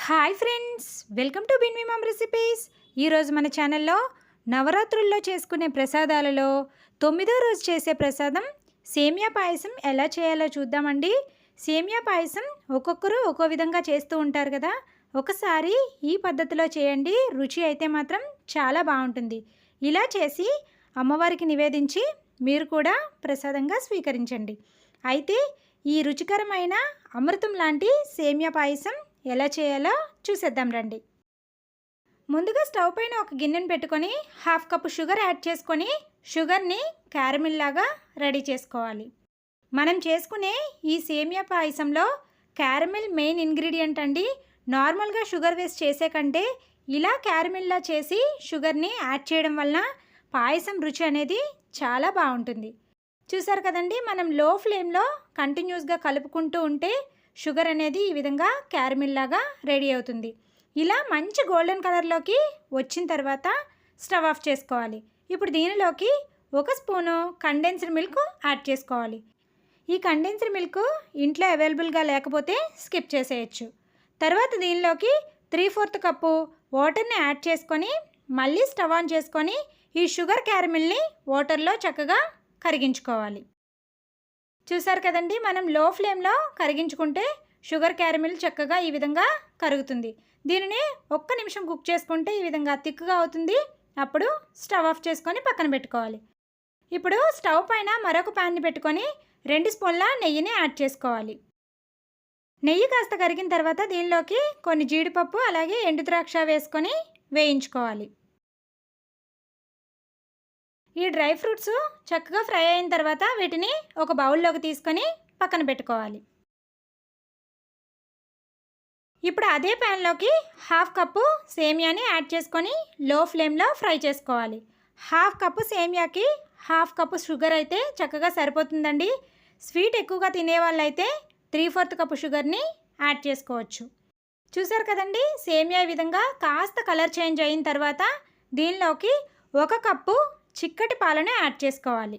Hi friends, welcome to Binvi mom recipes. ఈరోజు మన ఛానల్లో నవరాత్రుల్లో చేసుకునే ప్రసాదాలలో 9వ రోజు చేసే ప్రసాదం సేమియా పాయసం ఎలా చేయాలో చూద్దామండి. సేమియా పాయసం ఒక్కొక్కరు ఒక్కో విధంగా చేస్తూ ఉంటారు కదా. ఒకసారి ఈ పద్ధతిలో చేయండి, రుచి అయితే మాత్రం చాలా బాగుంటుంది. ఇలా చేసి అమ్మవారికి నివేదించి మీరు కూడా ప్రసాదంగా స్వీకరించండి. అయితే ఈ రుచికరమైన అమృతం లాంటి సేమియా పాయసం ఎలా చేయాలో చూసేద్దాం రండి. ముందుగా స్టవ్ పైన ఒక గిన్నెను పెట్టుకొని 1/2 కప్పు షుగర్ యాడ్ చేసుకొని షుగర్ని క్యారమిల్ లాగా రెడీ చేసుకోవాలి. మనం చేసుకునే ఈ సేమియా పాయసంలో క్యారమిల్ మెయిన్ ఇంగ్రీడియంట్ అండి. నార్మల్గా షుగర్ వేస్ట్ చేసే కంటే ఇలా క్యారమిల్లా చేసి షుగర్ని యాడ్ చేయడం వలన పాయసం రుచి అనేది చాలా బాగుంటుంది. చూసారు కదండి, మనం లో ఫ్లేమ్లో కంటిన్యూస్గా కలుపుకుంటూ ఉంటే షుగర్ అనేది ఈ విధంగా క్యారమిల్ లాగా రెడీ అవుతుంది. ఇలా మంచి గోల్డెన్ కలర్లోకి వచ్చిన తర్వాత స్టవ్ ఆఫ్ చేసుకోవాలి. ఇప్పుడు దీనిలోకి 1 స్పూను కండెన్స్డ్ మిల్క్ యాడ్ చేసుకోవాలి. ఈ కండెన్స్డ్ మిల్క్ ఇంట్లో అవైలబుల్గా లేకపోతే స్కిప్ చేసేయచ్చు. తర్వాత దీనిలోకి 3/4 కప్పు వాటర్ని యాడ్ చేసుకొని మళ్ళీ స్టవ్ ఆన్ చేసుకొని ఈ షుగర్ క్యారమిల్ని వాటర్లో చక్కగా కరిగించుకోవాలి. చూసారు కదండి, మనం లో ఫ్లేమ్లో కరిగించుకుంటే షుగర్ క్యారమిల్ చక్కగా ఈ విధంగా కరుగుతుంది. దీనిని 1 నిమిషం కుక్ చేసుకుంటే ఈ విధంగా థిక్గా అవుతుంది. అప్పుడు స్టవ్ ఆఫ్ చేసుకొని పక్కన పెట్టుకోవాలి. ఇప్పుడు స్టవ్ పైన మరొక ప్యాన్ని పెట్టుకొని 2 స్పూన్ల నెయ్యిని యాడ్ చేసుకోవాలి. నెయ్యి కాస్త కరిగిన తర్వాత దీనిలోకి కొన్ని జీడిపప్పు అలాగే ఎండు ద్రాక్ష వేసుకొని వేయించుకోవాలి. ఈ డ్రై ఫ్రూట్స్ చక్కగా ఫ్రై అయిన తర్వాత వీటిని ఒక బౌల్లోకి తీసుకొని పక్కన పెట్టుకోవాలి. ఇప్పుడు అదే ప్యాన్లోకి 1/2 కప్పు సేమియాని యాడ్ చేసుకొని లో ఫ్లేమ్లో ఫ్రై చేసుకోవాలి. 1/2 కప్పు సేమియాకి 1/2 కప్పు షుగర్ అయితే చక్కగా సరిపోతుందండి. స్వీట్ ఎక్కువగా తినే వాళ్ళైతే 3/4 కప్పు షుగర్ని యాడ్ చేసుకోవచ్చు. చూసారు కదండి, సేమియా ఈ విధంగా కాస్త కలర్ చేంజ్ అయిన తర్వాత దీనిలోకి 1 కప్పు చిక్కటి పాలను యాడ్ చేసుకోవాలి.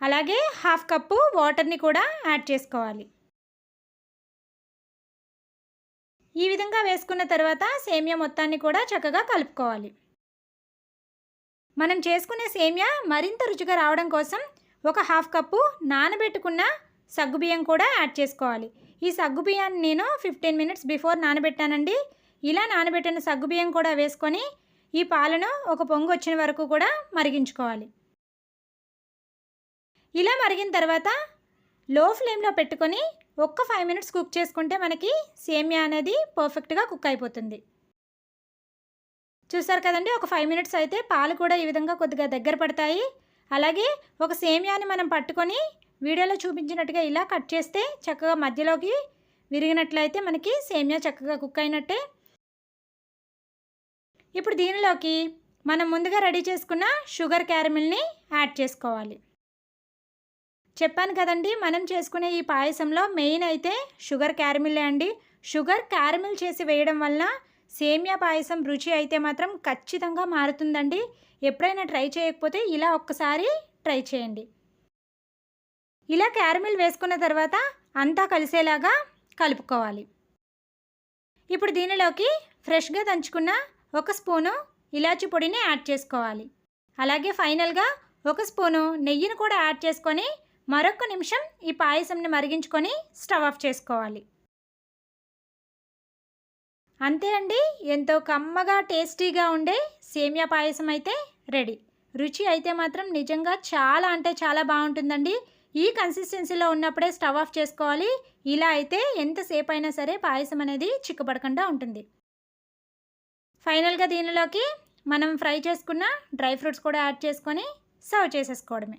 అలాగే 1/2 కప్పు వాటర్ని కూడా యాడ్ చేసుకోవాలి. ఈ విధంగా వేసుకున్న తర్వాత సేమియా మొత్తాన్ని కూడా చక్కగా కలుపుకోవాలి. మనం చేసుకునే సేమియా మరింత రుచిగా రావడం కోసం 1/2 కప్పు నానబెట్టుకున్న సగ్గుబియ్యం కూడా యాడ్ చేసుకోవాలి. ఈ సగ్గుబియ్యాన్ని నేను 15 మినిట్స్ బిఫోర్ నానబెట్టానండి. ఇలా నానబెట్టిన సగ్గుబియ్యం కూడా వేసుకొని ఈ పాలను ఒక పొంగు వచ్చిన వరకు కూడా మరిగించుకోవాలి. ఇలా మరిగిన తర్వాత లో ఫ్లేమ్లో పెట్టుకొని 5 మినిట్స్ కుక్ చేసుకుంటే మనకి సేమియా అనేది పర్ఫెక్ట్గా కుక్ అయిపోతుంది. చూసారు కదండి, ఒక 5 మినిట్స్ అయితే పాలు కూడా ఈ విధంగా కొద్దిగా దగ్గర పడతాయి. అలాగే ఒక సేమియాని మనం పట్టుకొని వీడియోలో చూపించినట్టుగా ఇలా కట్ చేస్తే చక్కగా మధ్యలోకి విరిగినట్లయితే మనకి సేమియా చక్కగా కుక్ అయినట్టే. ఇప్పుడు దీనిలోకి మనం ముందుగా రెడీ చేసుకున్న షుగర్ క్యారమిల్ని యాడ్ చేసుకోవాలి. చెప్పాను కదండి, మనం చేసుకునే ఈ పాయసంలో మెయిన్ అయితే షుగర్ క్యారమిల్లే అండి. షుగర్ క్యారమిల్ చేసి వేయడం వలన సేమియా పాయసం రుచి అయితే మాత్రం ఖచ్చితంగా మారుతుందండి. ఎప్పుడైనా ట్రై చేయకపోతే ఇలా ఒక్కసారి ట్రై చేయండి. ఇలా క్యారమిల్ వేసుకున్న తర్వాత అంతా కలిసేలాగా కలుపుకోవాలి. ఇప్పుడు దీనిలోకి ఫ్రెష్గా దంచుకున్న 1 స్పూను ఇలాచి పొడిని యాడ్ చేసుకోవాలి. అలాగే ఫైనల్గా 1 స్పూను నెయ్యిని కూడా యాడ్ చేసుకొని మరొక నిమిషం ఈ పాయసంని మరిగించుకొని స్టవ్ ఆఫ్ చేసుకోవాలి. అంతే అండి, ఎంతో కమ్మగా టేస్టీగా ఉండే సేమియా పాయసం అయితే రెడీ. రుచి అయితే మాత్రం నిజంగా చాలా అంటే చాలా బాగుంటుందండి. ఈ కన్సిస్టెన్సీలో ఉన్నప్పుడే స్టవ్ ఆఫ్ చేసుకోవాలి. ఇలా అయితే ఎంతసేపు అయినా సరే పాయసం అనేది చిక్కబడకుండా ఉంటుంది. ఫైనల్గా దీనిలోకి మనం ఫ్రై చేసుకున్న డ్రై ఫ్రూట్స్ కూడా యాడ్ చేసుకొని సర్వ్ చేసేసుకోవడమే.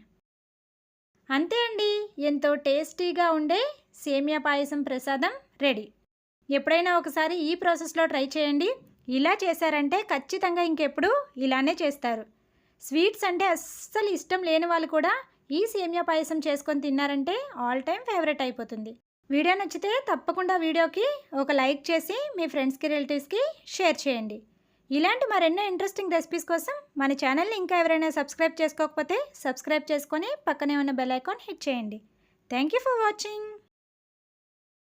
అంతే అండి, ఎంతో టేస్టీగా ఉండే సేమియా పాయసం ప్రసాదం రెడీ. ఎప్పుడైనా ఒకసారి ఈ ప్రాసెస్లో ట్రై చేయండి. ఇలా చేశారంటే ఖచ్చితంగా ఇంకెప్పుడు ఇలానే చేస్తారు. స్వీట్స్ అంటే అస్సలు ఇష్టం లేని వాళ్ళు కూడా ఈ సేమియా పాయసం చేసుకొని తిన్నారంటే ఆల్ టైమ్ ఫేవరెట్ అయిపోతుంది. వీడియో నచ్చితే తప్పకుండా వీడియోకి ఒక లైక్ చేసి మీ ఫ్రెండ్స్కి రిలేటివ్స్కి షేర్ చేయండి. ఇలాంటి మరెన్నో ఇంట్రెస్టింగ్ రెసిపీస్ కోసం మన ఛానల్ని ఇంకా ఎవరైనా సబ్స్క్రైబ్ చేసుకోకపోతే సబ్స్క్రైబ్ చేసుకొని పక్కనే ఉన్న బెల్ ఐకాన్ హిట్ చేయండి. Thank you for watching.